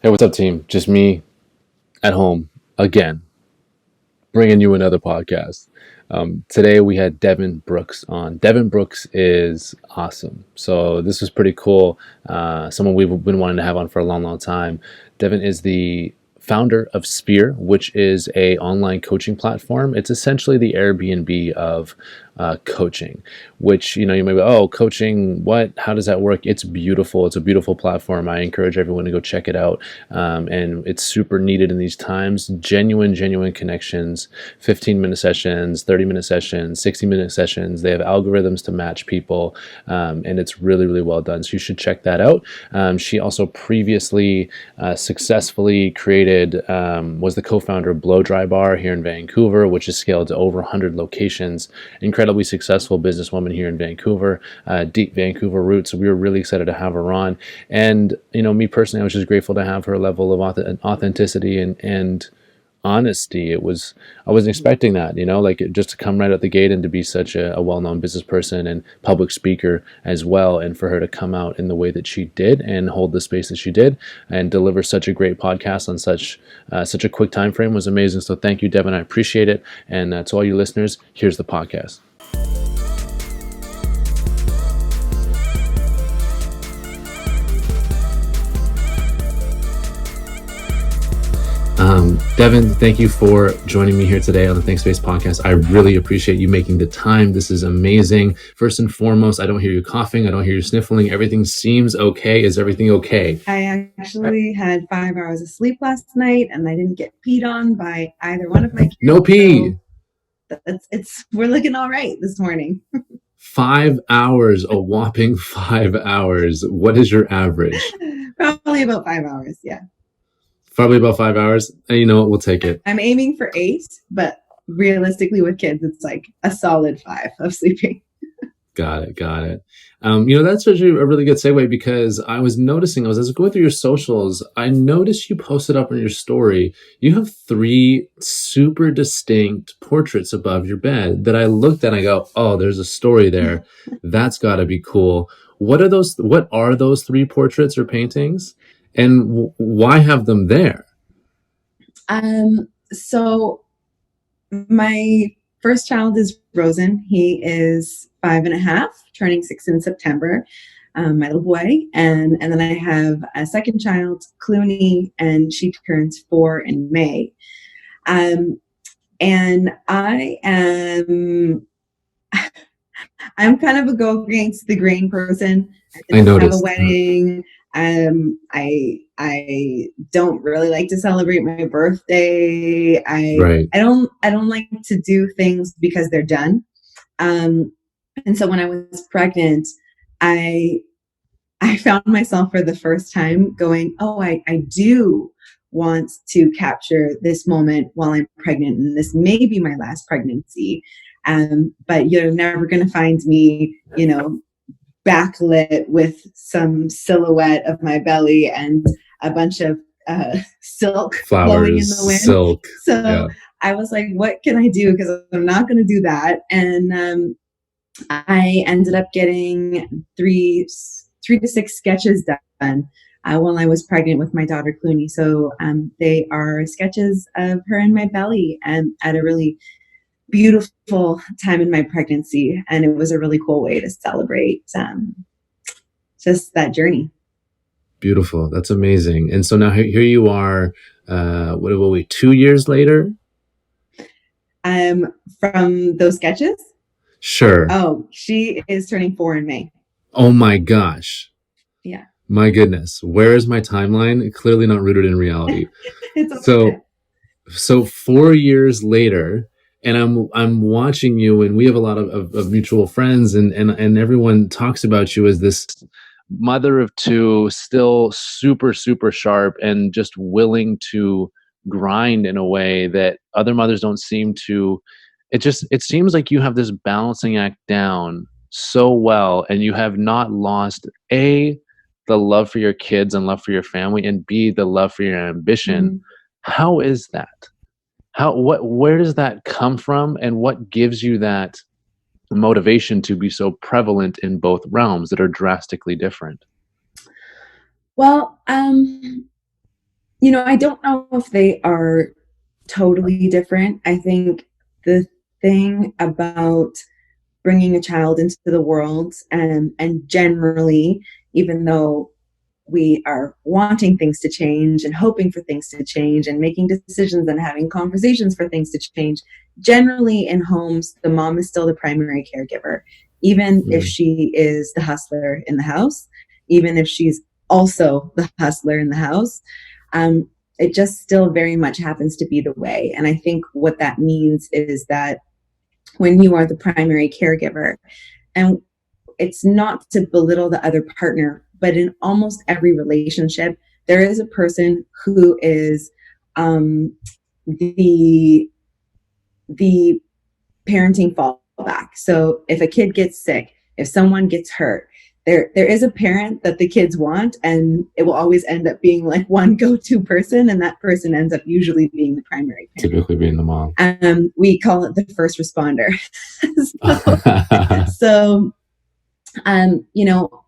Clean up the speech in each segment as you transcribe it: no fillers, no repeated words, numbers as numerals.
Hey, what's up, team? Just me at home again, bringing you another podcast. Today we had Devon Brooks on. Devon Brooks is awesome. So this was pretty cool. Someone we've been wanting to have on for a long, long time. Devon is the founder of Sphere, which is a online coaching platform. It's essentially the Airbnb of coaching, which, you may be, oh, coaching, what? How does that work? It's beautiful. It's a beautiful platform. I encourage everyone to go check it out. And it's super needed in these times. Genuine connections, 15-minute sessions, 30-minute sessions, 60-minute sessions. They have algorithms to match people, and it's really, really well done. So you should check that out. She also previously successfully was the co-founder of Blo Dry Bar here in Vancouver, which is scaled to over 100 locations. Incredibly successful businesswoman here in Vancouver, deep Vancouver roots. So we were really excited to have her on. And, me personally, I was just grateful to have her level of authenticity and honesty. I wasn't expecting that, just to come right out the gate and to be such a well-known business person and public speaker as well. And for her to come out in the way that she did and hold the space that she did and deliver such a great podcast on such a quick time frame was amazing. So thank you, Devon. I appreciate it. And to all you listeners, here's the podcast. Devon, thank you for joining me here today on the Think Space podcast. I really appreciate you making the time. This is amazing. First and foremost, I don't hear you coughing. I don't hear you sniffling. Everything seems okay. Is everything okay? I actually had 5 hours of sleep last night, and I didn't get peed on by either one of my kids. No pee. So we're looking all right this morning. 5 hours, a whopping 5 hours. What is your average? Probably about 5 hours, yeah. Probably about 5 hours. And you know what? We'll take it. I'm aiming for 8, but realistically with kids, it's like a solid 5 of sleeping. Got it. That's actually a really good segue because I was noticing, as I was going through your socials, I noticed you posted up on your story, you have 3 super distinct portraits above your bed that I looked at and I go, oh, there's a story there. That's got to be cool. What are those 3 portraits or paintings? And why have them there? So my first child is Rosen. He is 5.5, turning 6 in September. My little boy. And then I have a second child, Clooney, and she turns 4 in May. And I am, I'm kind of a go against the grain person. I noticed. Have a wedding. I don't really like to celebrate my birthday. I don't like to do things because they're done. And so when I was pregnant, I found myself for the first time going, oh, I do want to capture this moment while I'm pregnant, and this may be my last pregnancy. But you're never going to find me, backlit with some silhouette of my belly and a bunch of silk blowing in the wind. Silk. So yeah. I was like, what can I do? Because I'm not going to do that. And I ended up getting 3 to 6 sketches done while I was pregnant with my daughter Clooney. So they are sketches of her in my belly and at a really beautiful time in my pregnancy, and it was a really cool way to celebrate just that journey. Beautiful. That's amazing. And so now here you are, what will we, 2 years later? From those sketches? Sure. Oh, she is turning 4 in May. Oh my gosh. Yeah. My goodness. Where is my timeline? Clearly not rooted in reality. It's okay. So 4 years later, and I'm watching you, and we have a lot of mutual friends, and everyone talks about you as this mother of 2, still super, super sharp and just willing to grind in a way that other mothers don't seem to. It seems like you have this balancing act down so well, and you have not lost A, the love for your kids and love for your family, and B, the love for your ambition. Mm-hmm. How is that? Where does that come from, and what gives you that motivation to be so prevalent in both realms that are drastically different? Well, I don't know if they are totally different. I think the thing about bringing a child into the world, and generally, even though we are wanting things to change and hoping for things to change and making decisions and having conversations for things to change, generally in homes, the mom is still the primary caregiver, even if Mm. she is the hustler in the house, even if she's also the hustler in the house. Um, it just still very much happens to be the way. And I think what that means is that when you are the primary caregiver, and it's not to belittle the other partner, but in almost every relationship, there is a person who is um, the the parenting fallback. So if a kid gets sick, if someone gets hurt, there is a parent that the kids want, and it will always end up being like one go-to person, and that person ends up usually being the primary parent. Typically being the mom. We call it the first responder. so, so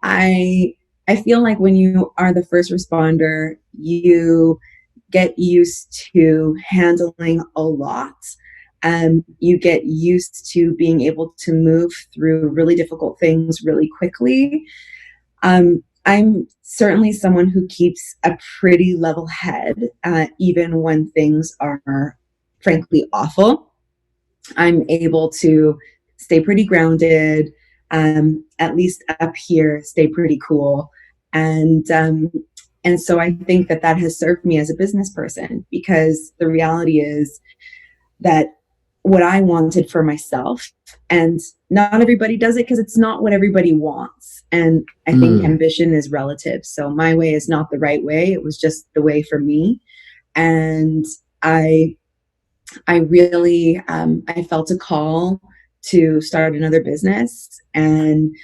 I feel like when you are the first responder, you get used to handling a lot. You get used to being able to move through really difficult things really quickly. I'm certainly someone who keeps a pretty level head, even when things are frankly awful. I'm able to stay pretty grounded, at least up here, stay pretty cool. And so I think that that has served me as a business person, because the reality is that what I wanted for myself, and not everybody does it because it's not what everybody wants. And I think Mm. ambition is relative. So my way is not the right way. It was just the way for me. And I I really I felt a call to start another business, and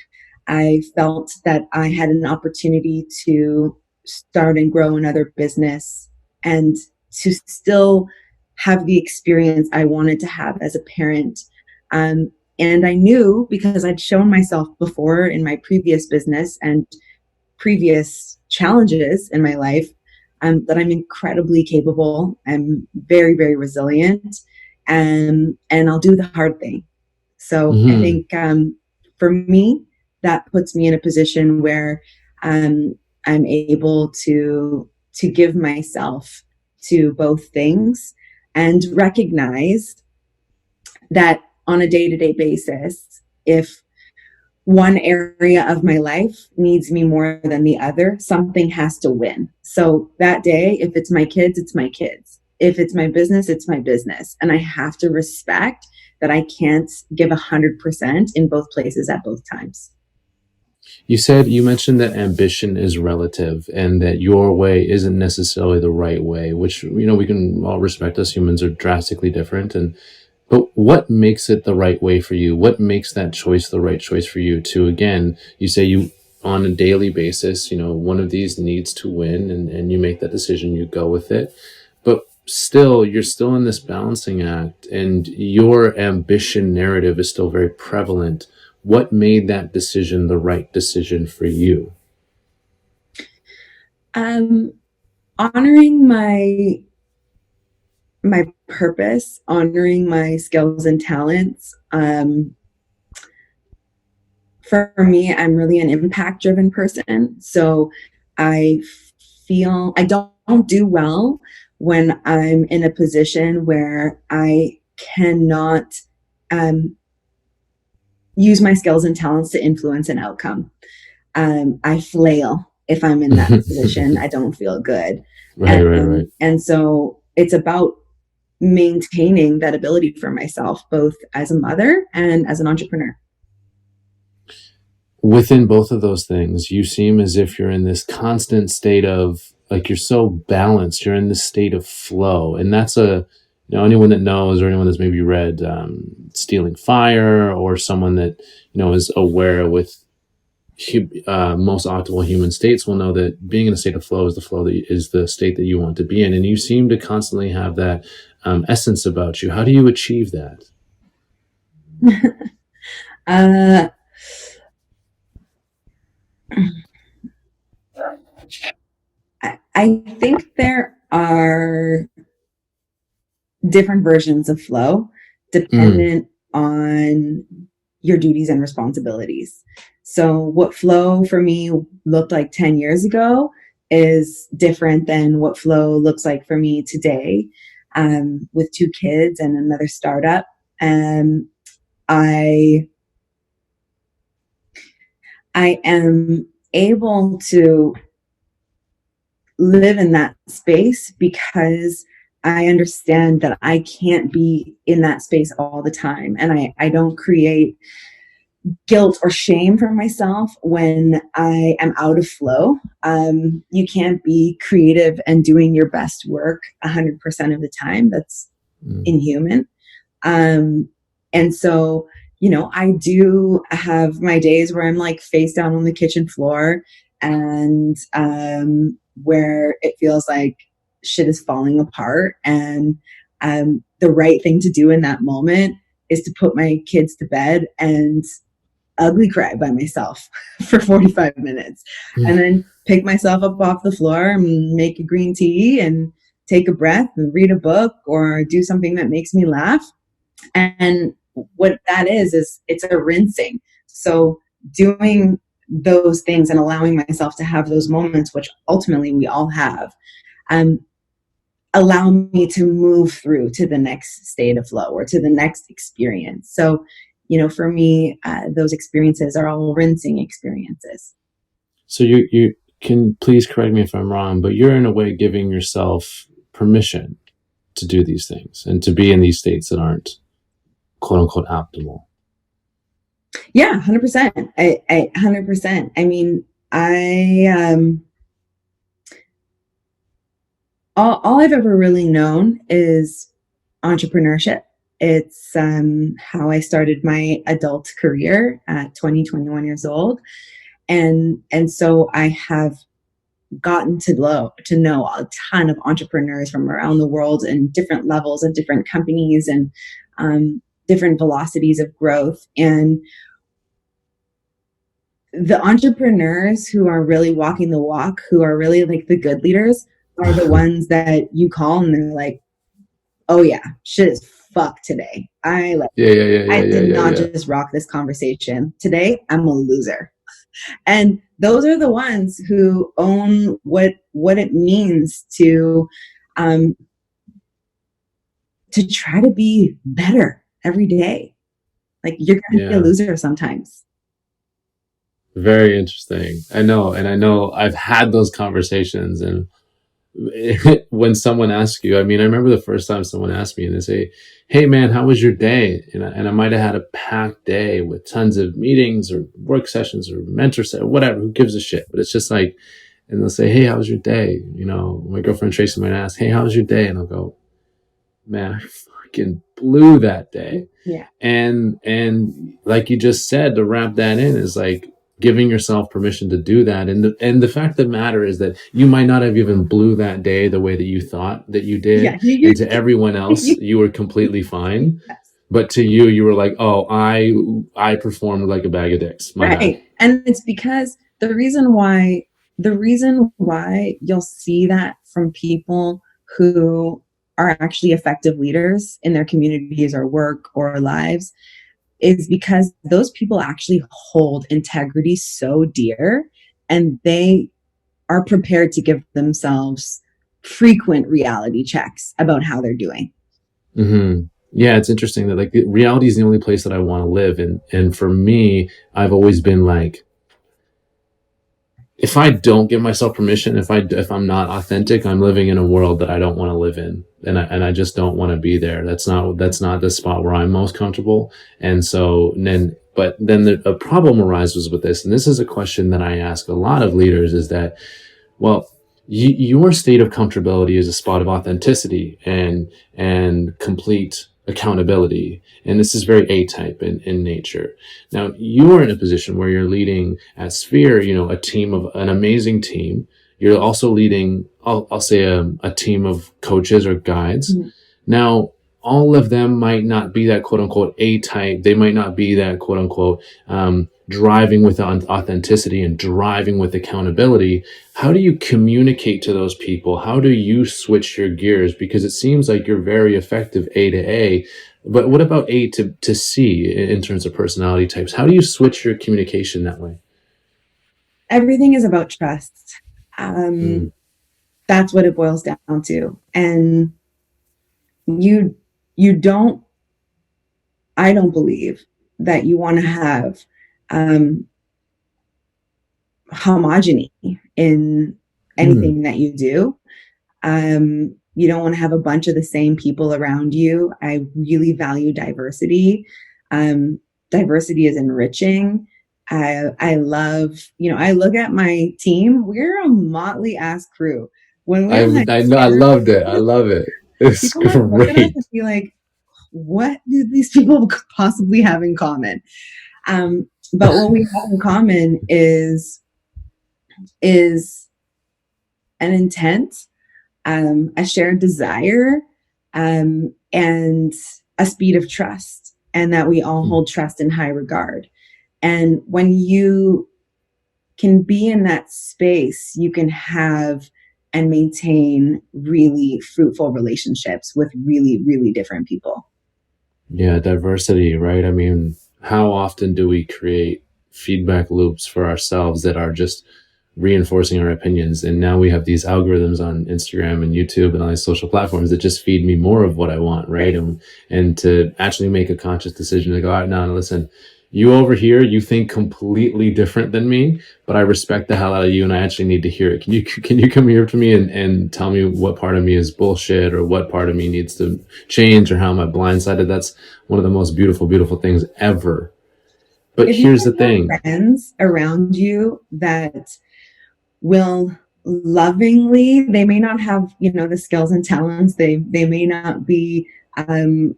I felt that I had an opportunity to start and grow another business, and to still have the experience I wanted to have as a parent. And I knew, because I'd shown myself before in my previous business and previous challenges in my life, that I'm incredibly capable. I'm very, very resilient, and I'll do the hard thing. So I Hmm. think, for me, that puts me in a position where um, I'm able to give myself to both things, and recognize that on a day to day basis, if one area of my life needs me more than the other, something has to win. So that day, if it's my kids, it's my kids. If it's my business, it's my business. And I have to respect that I can't give 100% in both places at both times. You mentioned that ambition is relative and that your way isn't necessarily the right way, which, we can all respect as humans are drastically different. But what makes it the right way for you? What makes that choice the right choice for you to, again, you say you on a daily basis, one of these needs to win, and you make that decision, you go with it. But still, you're still in this balancing act, and your ambition narrative is still very prevalent. What made that decision the right decision for you? Um, Honoring my purpose, honoring my skills and talents. For me, I'm really an impact driven person. So I feel I don't do well when I'm in a position where I cannot um, use my skills and talents to influence an outcome. I flail if I'm in that position. I don't feel good. Right, right, right. And so it's about maintaining that ability for myself, both as a mother and as an entrepreneur. Within both of those things, you seem as if you're in this constant state of, like, you're so balanced. You're in this state of flow, and that's anyone that knows, or anyone that's maybe read Stealing Fire, or someone that is aware with most optimal human states will know that being in a state of flow is the flow that is the state that you want to be in, and you seem to constantly have that essence about you. How do you achieve that? uh, I think there are different versions of flow Mm, dependent on your duties and responsibilities. So, what flow for me looked like 10 years ago is different than what flow looks like for me today, with two kids and another startup. And I, I am able to live in that space because I understand that I can't be in that space all the time. And I don't create guilt or shame for myself when I am out of flow. You can't be creative and doing your best work 100% of the time. That's mm. inhuman. Um, and so, I do have my days where I'm like face down on the kitchen floor and where it feels like shit is falling apart. And the right thing to do in that moment is to put my kids to bed and ugly cry by myself for 45 minutes and then pick myself up off the floor and make a green tea and take a breath and read a book or do something that makes me laugh. And what that is it's a rinsing. So doing those things and allowing myself to have those moments, which ultimately we all have, um, allow me to move through to the next state of flow or to the next experience. So, for me, those experiences are all rinsing experiences. So you can please correct me if I'm wrong, but you're in a way giving yourself permission to do these things and to be in these states that aren't quote unquote optimal. Yeah, 100%. I 100%. I mean, all I've ever really known is entrepreneurship. It's how I started my adult career at 21 years old. And so I have gotten to know a ton of entrepreneurs from around the world and different levels of different companies and different velocities of growth. And the entrepreneurs who are really walking the walk, who are really like the good leaders, are the ones that you call and they're like, oh yeah, shit is fucked today. Yeah, yeah, yeah, yeah, I yeah, did yeah, not yeah. just rock this conversation. Today, I'm a loser. And those are the ones who own what it means um, to try to be better every day. Like you're going to be a Yeah. loser sometimes. Very interesting. I know, and I know I've had those conversations, and when someone asks you, I mean, I remember the first time someone asked me and they say, "Hey man, how was your day?" And I might have had a packed day with tons of meetings or work sessions or mentor set, whatever, who gives a shit? But it's just like, and they'll say, "Hey, how was your day?" My girlfriend Tracy might ask, "Hey, how was your day?" And I'll go, "Man, I fucking blew that day." Yeah. And like you just said, to wrap that in is like giving yourself permission to do that. And the fact of the matter is that you might not have even blew that day the way that you thought that you did, Yeah. and to everyone else you were completely fine, Yes. but to you, you were like, oh, I performed like a bag of dicks, my bad. Right. And it's because the reason why you'll see that from people who are actually effective leaders in their communities or work or lives is because those people actually hold integrity so dear and they are prepared to give themselves frequent reality checks about how they're doing. Mm-hmm. Yeah, it's interesting that like reality is the only place that I want to live, and for me, I've always been like, if I don't give myself permission, if I'm not authentic, I'm living in a world that I don't want to live in, and I just don't want to be there. That's not the spot where I'm most comfortable. And so then a problem arises with this, and this is a question that I ask a lot of leaders: is that, well, your state of comfortability is a spot of authenticity and complete accountability. And this is very A-type in nature. Now, you are in a position where you're leading at Sphere, a team of an amazing team. You're also leading, I'll say a team of coaches or guides. Mm-hmm. Now, all of them might not be that quote unquote A type. They might not be that quote unquote driving with authenticity and driving with accountability. How do you communicate to those people? How do you switch your gears? Because it seems like you're very effective A to A, but what about A to C in terms of personality types? How do you switch your communication that way? Everything is about trust. Mm, That's what it boils down to. And you you don't I don't believe that you want to have um homogeny in mm. anything that you do. You don't want to have a bunch of the same people around you. I really value diversity. Um, Diversity is enriching. I love, I look at my team. We're a motley ass crew. When we have that I know, I dinner, loved it. I love it. It's people might look at us and great. be like, "What do these people possibly have in common?" But what we have in common is an intent, a shared desire, and a speed of trust, and that we all Mm. hold trust in high regard. And when you can be in that space, you can have and maintain really fruitful relationships with really, really different people. Yeah, diversity, right? I mean, how often do we create feedback loops for ourselves that are just reinforcing our opinions? And now we have these algorithms on Instagram and YouTube and all these social platforms that just feed me more of what I want, right? Right. And to actually make a conscious decision to go, all right, now listen, you over here, you think completely different than me, but I respect the hell out of you and I actually need to hear it. Can you come here to me and tell me what part of me is bullshit or what part of me needs to change or how am I blindsided? That's one of the most beautiful, beautiful things ever. But If you here's can the have thing. friends around you that will lovingly, they may not have, the skills and talents, they may not be um,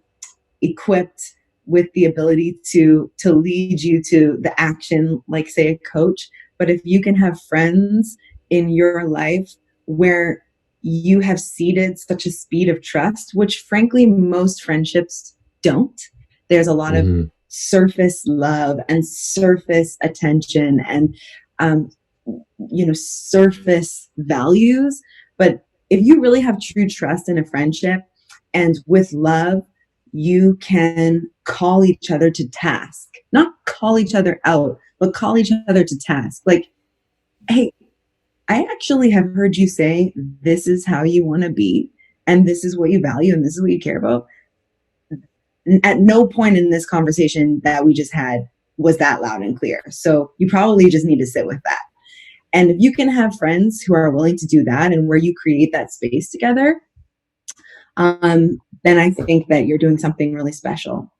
equipped with the ability to lead you to the action, like say a coach. But if you can have friends in your life where you have seeded such a speed of trust, which frankly most friendships don't. There's a lot of Mhm. surface love and surface attention and um, surface values. But if you really have true trust in a friendship and with love, you can call each other to task, not call each other out, but call each other to task. Like, hey, I actually have heard you say this is how you want to be, and this is what you value, and this is what you care about. At no point in this conversation that we just had was that loud and clear. So you probably just need to sit with that. And if you can have friends who are willing to do that and where you create that space together, then I think that you're doing something really special.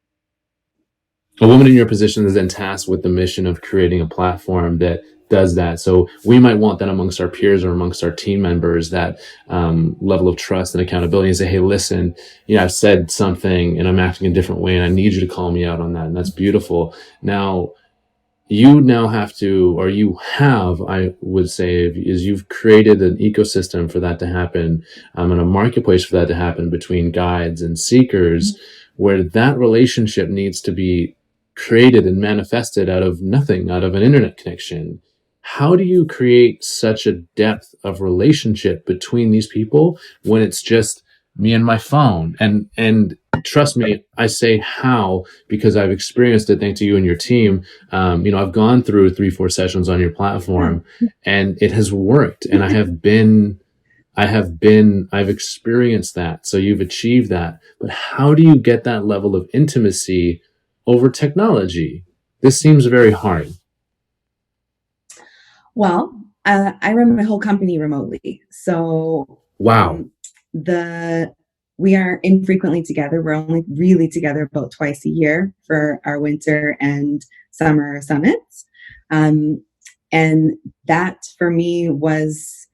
A woman in your position is then tasked with the mission of creating a platform that does that. So we might want that amongst our peers or amongst our team members, that level of trust and accountability, and say, hey, listen, I've said something and I'm acting a different way and I need you to call me out on that. And that's beautiful. Now, you now have to, or you have, I would say, is you've created an ecosystem for that to happen, and a marketplace for that to happen between guides and seekers, where that relationship needs to be created and manifested out of nothing, out of an internet connection. How do you create such a depth of relationship between these people when it's just me and my phone? And trust me, I say how because I've experienced it thanks to you and your team. I've gone through 3-4 sessions on your platform and it has worked. And I've experienced that. So you've achieved that. But how do you get that level of intimacy over technology? This seems very hard. Well, I run my whole company remotely, so Wow. the we are infrequently together. We're only really together about twice a year for our winter and summer summits. Um, and that for me was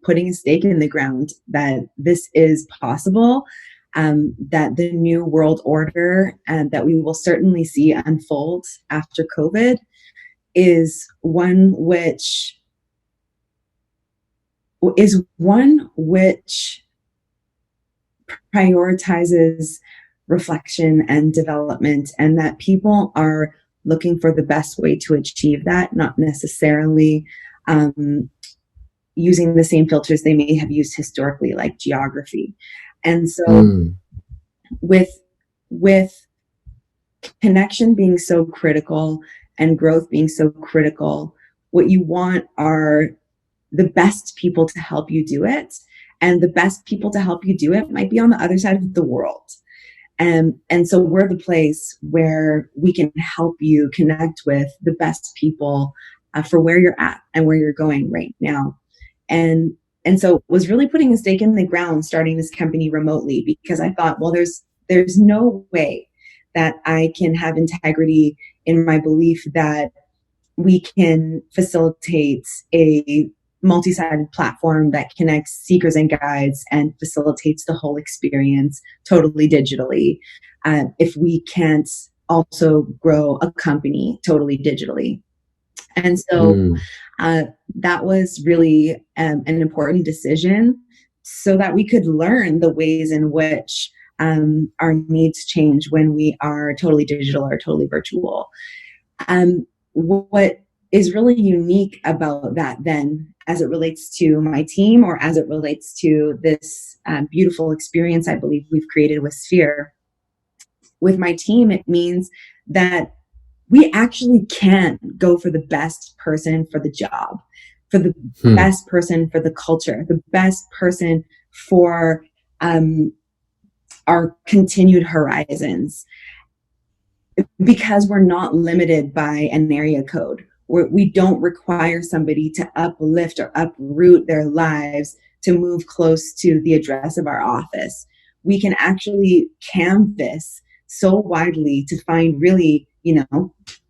putting a stake in the ground that this is possible, that the new world order that we will certainly see unfold after COVID is one which prioritizes reflection and development, and that people are looking for the best way to achieve that, not necessarily using the same filters they may have used historically, like geography. And so Mm. with with connection being so critical and growth being so critical, what you want are the best people to help you do it. And the best people to help you do it might be on the other side of the world. And so we're the place where we can help you connect with the best people for where you're at and where you're going right now. And and so it was really putting a stake in the ground starting this company remotely, because I thought, well, there's no way that I can have integrity in my belief that we can facilitate a multi-sided platform that connects seekers and guides and facilitates the whole experience totally digitally, if we can't also grow a company totally digitally. And so Mm. that was really an important decision, so that we could learn the ways in which our needs change when we are totally digital or totally virtual. What is really unique about that, then, as it relates to my team, or as it relates to this beautiful experience I believe we've created with Sphere, with my team, it means that we actually can go for the best person for the job, for the Hmm. best person for the culture, the best person for um, our continued horizons, because we're not limited by an area code. We don't require somebody to uplift or uproot their lives to move close to the address of our office. We can actually canvas so widely to find really,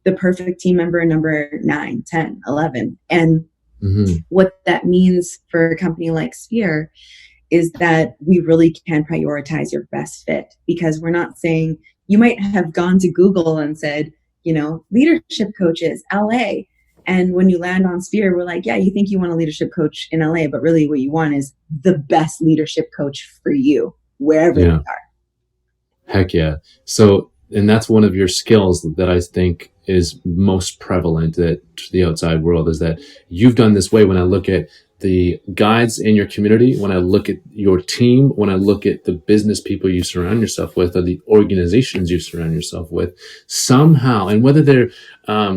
the perfect team member number 9, 10, 11. And Mm-hmm. what that means for a company like Sphere is that we really can prioritize your best fit, because we're not saying, you might have gone to Google and said, leadership coaches, LA. And when you land on Sphere, we're like, yeah, you think you want a leadership coach in LA, but really what you want is the best leadership coach for you, wherever they Yeah. are. Heck yeah. So, and that's one of your skills that I think is most prevalent to the outside world, is that you've done this way. When I look at the guides in your community, when I look at your team, when I look at the business people you surround yourself with, or the organizations you surround yourself with, somehow, and whether they're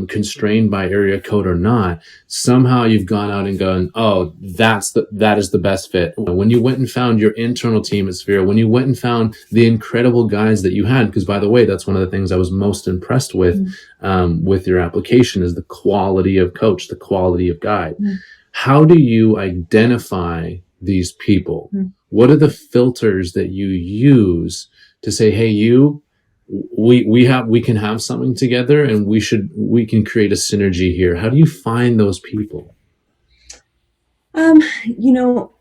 constrained by area code or not, somehow you've gone out and gone, oh, that is the best fit. When you went and found your internal team at Sphere, when you went and found the incredible guys that you had, because by the way, that's one of the things I was most impressed with your application, is the quality of coach, the quality of guide. Mm-hmm. How do you identify these people? Mm-hmm. What are the filters that you use to say, hey, we can have something together, and we can create a synergy here? How do you find those people?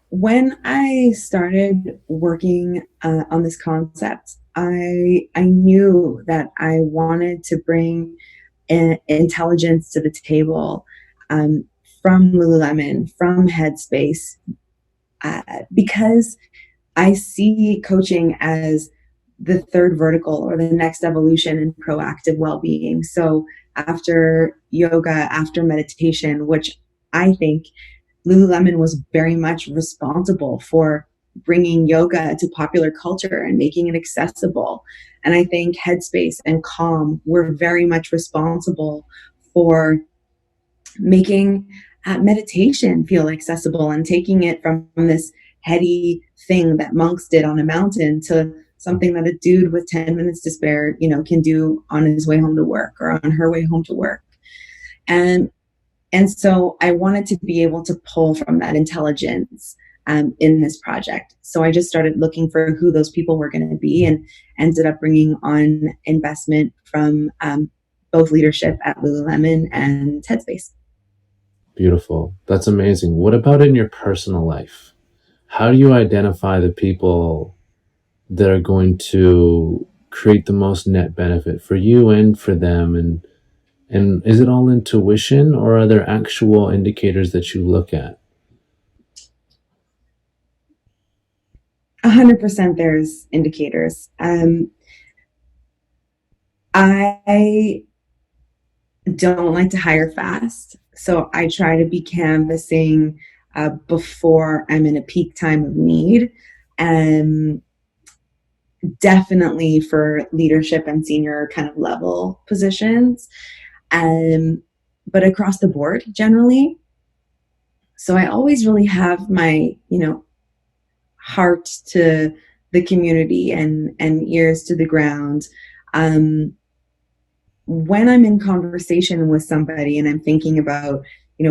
When I started working on this concept, I knew that I wanted to bring intelligence to the table, from Lululemon, from Headspace, because I see coaching as the third vertical, or the next evolution in proactive well-being. So after yoga, after meditation, which I think Lululemon was very much responsible for bringing yoga to popular culture and making it accessible. And I think Headspace and Calm were very much responsible for making meditation feel accessible, and taking it from this heady thing that monks did on a mountain to something that a dude with 10 minutes to spare, can do on his way home to work, or on her way home to work. And so I wanted to be able to pull from that intelligence in this project. So I just started looking for who those people were going to be, and ended up bringing on investment from both leadership at Lululemon and Headspace. Beautiful. That's amazing. What about in your personal life? How do you identify the people that are going to create the most net benefit for you and for them? And is it all intuition, or are there actual indicators that you look at? 100% there's indicators. I don't like to hire fast. So I try to be canvassing before I'm in a peak time of need. And definitely for leadership and senior kind of level positions. Um, but across the board generally. So I always really have my, heart to the community and ears to the ground. Um, when I'm in conversation with somebody and I'm thinking about,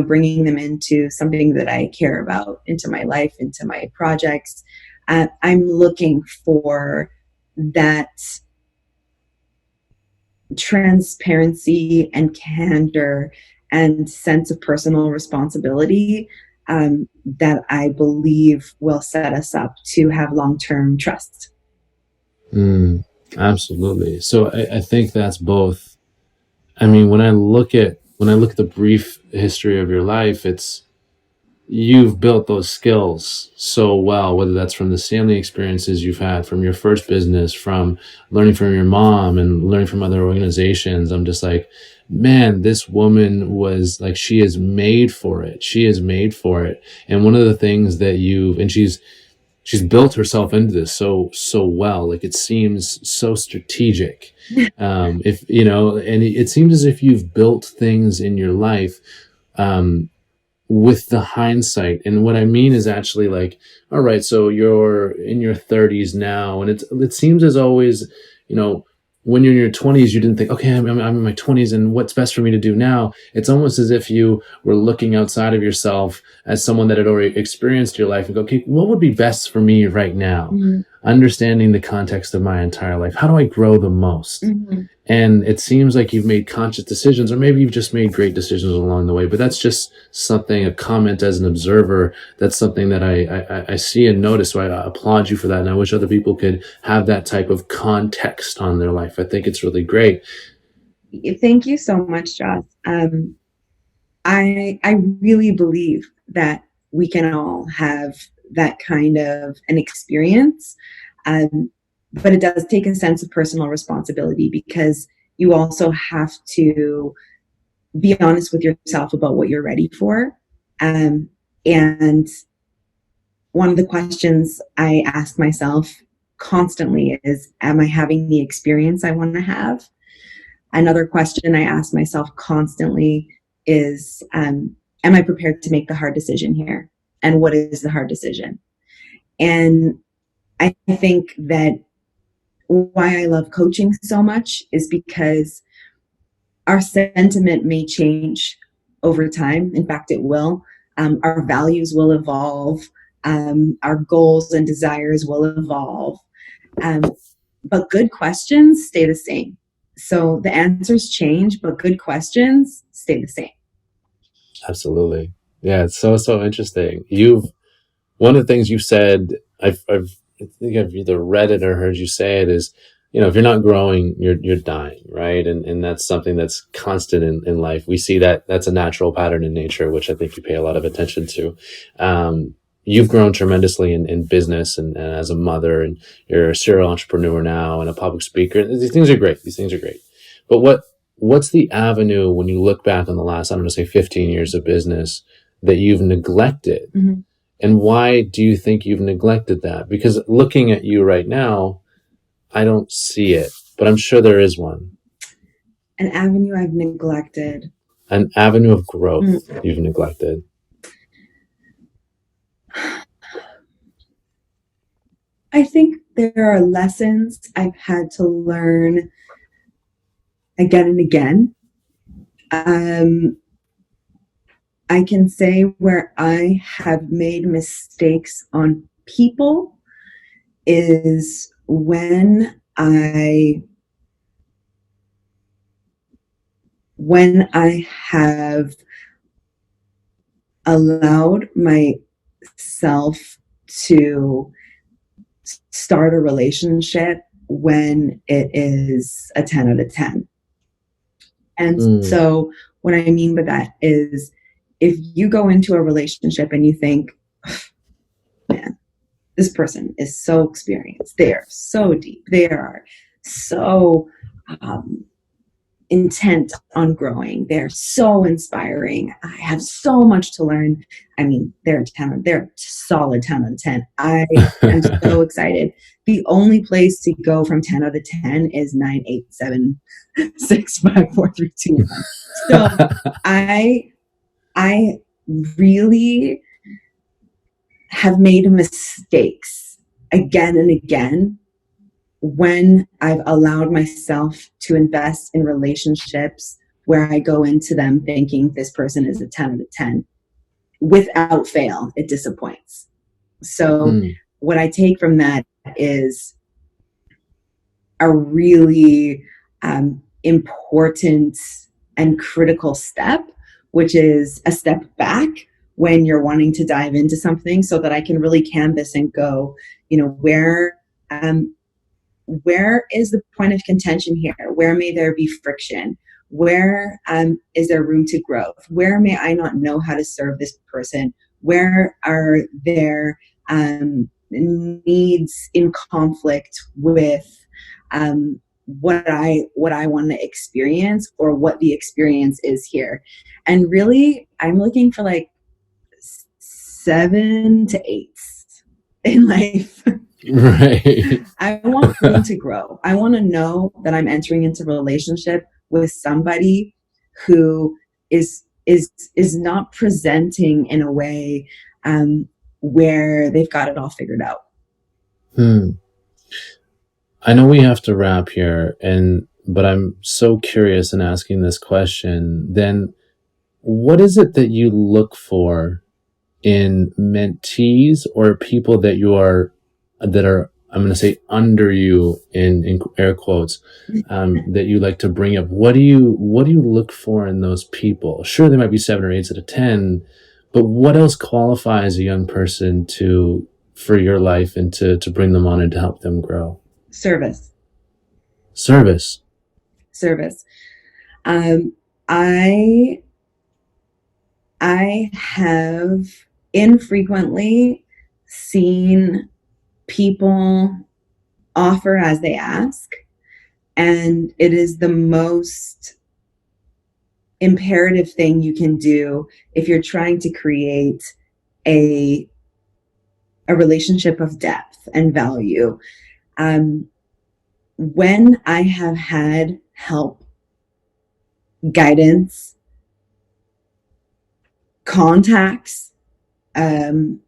bringing them into something that I care about, into my life, into my projects, I'm looking for that transparency and candor and sense of personal responsibility that I believe will set us up to have long-term trust. Mm, absolutely. So I think that's both. I mean, when I look at the brief history of your life, it's you've built those skills so well, whether that's from the Stanley experiences you've had, from your first business, from learning from your mom and learning from other organizations. I'm just like, man, this woman was like, she is made for it. She is made for it. And one of the things that and she's built herself into this so well. Like, it seems so strategic. If you know, and it seems as if you've built things in your life um, with the hindsight. And what I mean is actually like, all right, so you're in your 30s now, and it seems as always, you know, when you're in your 20s, you didn't think, okay, I'm in my 20s, and what's best for me to do now? It's almost as if you were looking outside of yourself as someone that had already experienced your life and go, okay, what would be best for me right now? Mm-hmm. Understanding the context of my entire life. How do I grow the most? Mm-hmm. And it seems like you've made conscious decisions, or maybe you've just made great decisions along the way. But that's just something, a comment as an observer. That's something that I see and notice. So I applaud you for that. And I wish other people could have that type of context on their life. I think it's really great. Thank you so much, Josh. I really believe that we can all have that kind of an experience, um, but it does take a sense of personal responsibility because you also have to be honest with yourself about what you're ready for. Um, and one of the questions I ask myself constantly is, am I having the experience I want to have? Another question I ask myself constantly is, am I prepared to make the hard decision here? And what is the hard decision? And I think that why I love coaching so much is because our sentiment may change over time. In fact, it will. Our values will evolve. Our goals and desires will evolve. Um, but good questions stay the same. So the answers change, but good questions stay the same. Absolutely. Yeah, it's so interesting. One of the things you said, I think I've either read it or heard you say it, is, if you're not growing, you're dying, right? And that's something that's constant in life. We see that that's a natural pattern in nature, which I think you pay a lot of attention to. You've grown tremendously in business and as a mother, and you're a serial entrepreneur now and a public speaker. These things are great. These things are great. But what's the avenue when you look back on the last, I'm going to say 15 years of business, that you've neglected? Mm-hmm. And why do you think you've neglected that? Because looking at you right now, I don't see it, but I'm sure there is one. An avenue I've neglected. An avenue of growth you've neglected. I think there are lessons I've had to learn again and again. I can say where I have made mistakes on people is when I have allowed myself to start a relationship when it is a 10 out of 10. And so what I mean by that is, if you go into a relationship and you think, man, this person is so experienced, they are so deep, they are so intent on growing. They're so inspiring. I have so much to learn. I mean, they're a solid 10 out of 10. I am so excited. The only place to go from 10 out of 10 is 9, 8, 7, 6, 5, 4, 3, 2, 1. So I I really have made mistakes again and again when I've allowed myself to invest in relationships where I go into them thinking this person is a 10 out of 10. Without fail, it disappoints. So, Hmm. what I take from that is a really important and critical step, which is a step back when you're wanting to dive into something so that I can really canvas and go, um, where is the point of contention here? Where may there be friction? Where is there room to growth? Where may I not know how to serve this person? Where are there needs in conflict with what I want to experience or what the experience is here? And really, I'm looking for like 7 to 8s in life. Right. I want room to grow. I want to know that I'm entering into a relationship with somebody who is not presenting in a way where they've got it all figured out. Hmm. I know we have to wrap here, and but I'm so curious in asking this question. Then, what is it that you look for in mentees or people that you are that are, I'm going to say, under you in air quotes, that you like to bring up? What do you look for in those people? Sure, they might be 7 or 8s out of 10, but what else qualifies a young person to for your life and to bring them on and to help them grow? Service, Service. service. Um, I I have infrequently seen people offer as they ask, and it is the most imperative thing you can do if you're trying to create a a relationship of depth and value. Um, when I have had help, guidance, contacts, um,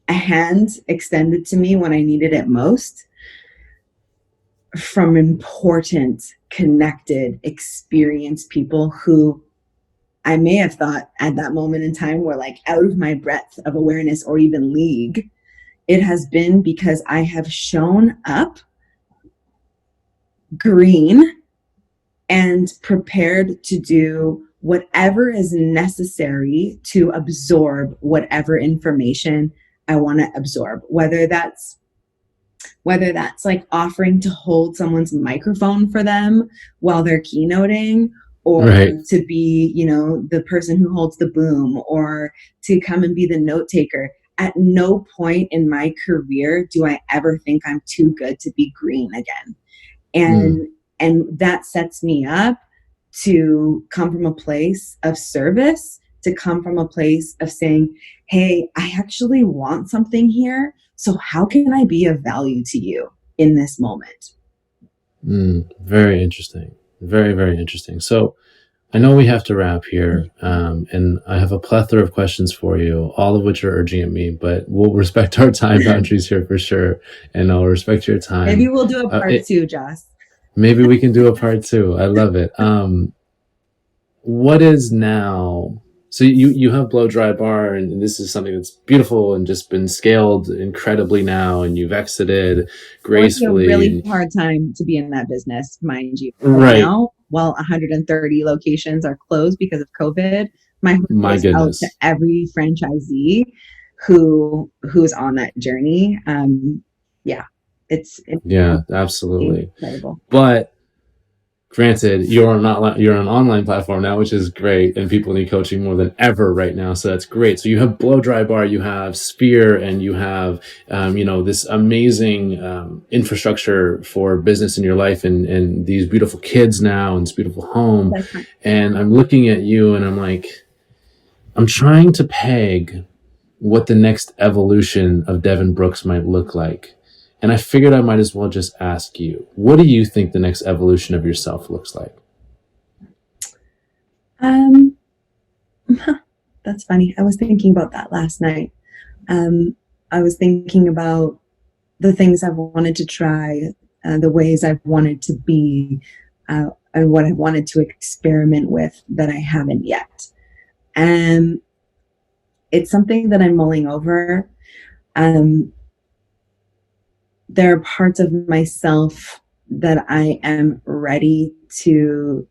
a hand extended to me when I needed it most from important, connected, experienced people who I may have thought at that moment in time were like out of my breadth of awareness or even league. It has been because I have shown up green and prepared to do whatever is necessary to absorb whatever information I want to absorb, whether that's like offering to hold someone's microphone for them while they're keynoting, or Right. to be, the person who holds the boom, or to come and be the note taker. At no point in my career do I ever think I'm too good to be green again. Mm. And that sets me up to come from a place of service, to come from a place of saying, hey, I actually want something here, so how can I be of value to you in this moment? Mm. Very interesting. Very, very interesting. So I know we have to wrap here, and I have a plethora of questions for you, all of which are urging at me, but we'll respect our time boundaries here for sure, and I'll respect your Maybe time. we'll do a part It, two, Joss. maybe we can do a part two. I love it. What is now? So you have Blow Dry Bar, and this is something that's beautiful and just been scaled incredibly now, and you've exited Working a gracefully. really And, hard time to be in that business, mind you. Right right. now, while 130 locations are closed because of COVID, my heart My goes out to goodness. every franchisee who's on that journey. Yeah, it's Yeah, absolutely. incredible. But Granted, you're on an online platform now, which is great, and people need coaching more than ever right now. So that's great. So you have Blo Dry Bar, you have Sphere, and you have this amazing infrastructure for business in your life, and these beautiful kids now, and this beautiful home. That's right. And I'm looking at you, and I'm like, I'm trying to peg what the next evolution of Devon Brooks might look like. And I figured I might as well just ask you, what do you think the next evolution of yourself looks like? Um, that's funny. I was thinking about that last night. I was thinking about the things I've wanted to try, the ways I've wanted to be, and what I wanted to experiment with that I haven't yet. And it's something that I'm mulling over. Um, there are parts of myself that I am ready to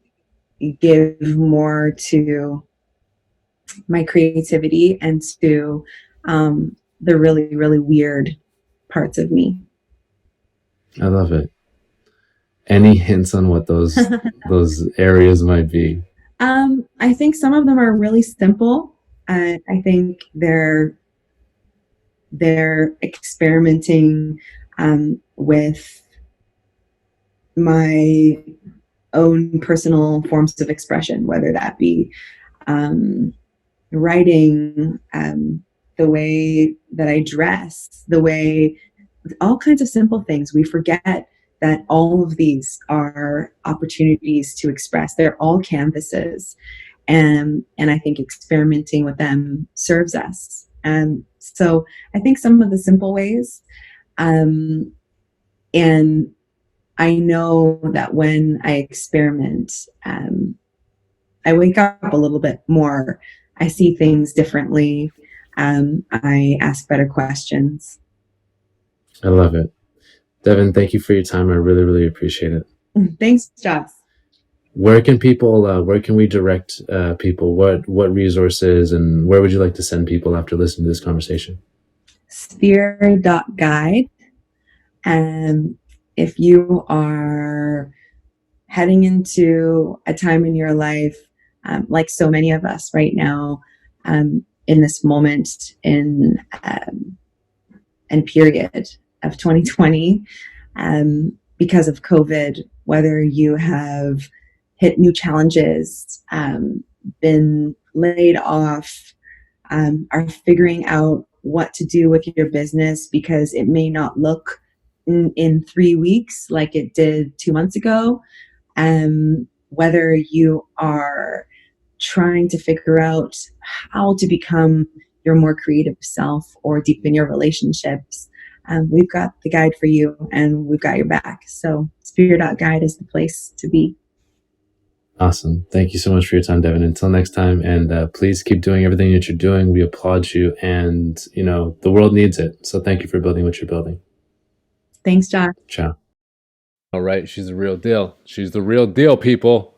give more to my creativity and to the really, really weird parts of me. I love it. Any hints on what those areas might be? I think some of them are really simple. I think they're experimenting with my own personal forms of expression, whether that be writing, the way that I dress, the way, all kinds of simple things. We forget that all of these are opportunities to express. They're all canvases. And I think experimenting with them serves us. And so I think some of the simple ways, and I know that when I experiment, I wake up a little bit more. I see things differently. I ask better questions. I love it. Devon, thank you for your time. I really, really appreciate it. Thanks, Joss. Where can we direct people? What resources, and where would you like to send people after listening to this conversation? Sphere.guide. And if you are heading into a time in your life, like so many of us right now, in this moment and period of 2020, because of COVID, whether you have hit new challenges, been laid off, are figuring out what to do with your business because it may not look in 3 weeks like it did 2 months ago, whether you are trying to figure out how to become your more creative self or deepen your relationships, we've got the guide for you and we've got your back. So Sphere.guide is the place to be. Awesome. Thank you so much for your time, Devon. Until next time, and please keep doing everything that you're doing. We applaud you, and the world needs it. So thank you for building what you're building. Thanks, Josh. Ciao. All right. She's the real deal. She's the real deal, people.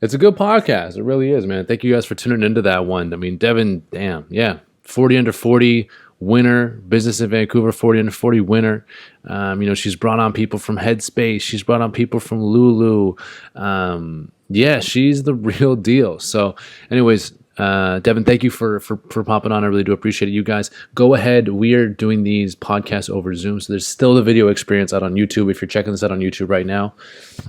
It's a good podcast. It really is, man. Thank you guys for tuning into that one. I mean, Devon, damn, yeah. 40 under 40 winner, business in Vancouver, 40 under 40 winner. She's brought on people from Headspace. She's brought on people from Lulu. Yeah, she's the real deal. So anyways, Devon, thank you for popping on. I really do appreciate it. You guys, go ahead. We are doing these podcasts over Zoom, so there's still the video experience out on YouTube. If you're checking this out on YouTube right now,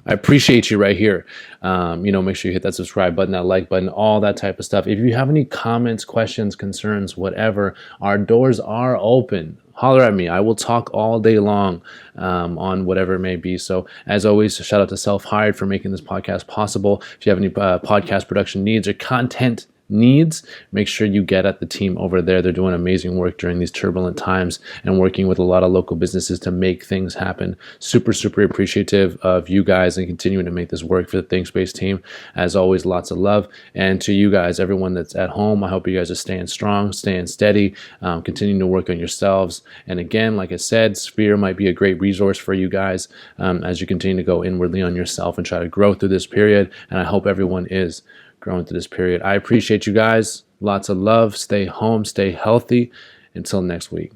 I appreciate you right here. Make sure you hit that subscribe button, that like button, all that type of stuff. If you have any comments, questions, concerns, whatever, our doors are open. Holler at me. I will talk all day long on whatever it may be. So as always, shout out to Self Hired for making this podcast possible. If you have any podcast production needs or content needs, make sure you get at the team over there. They're doing amazing work during these turbulent times and working with a lot of local businesses to make things happen. Super, super appreciative of you guys and continuing to make this work for the ThinkSpace team. As always, lots of love. And to you guys, everyone that's at home, I hope you guys are staying strong, staying steady, continuing to work on yourselves. And again, like I said, Sphere might be a great resource for you guys as you continue to go inwardly on yourself and try to grow through this period. And I hope everyone is growing through this period. I appreciate you guys. Lots of love. Stay home. Stay healthy. Until next week.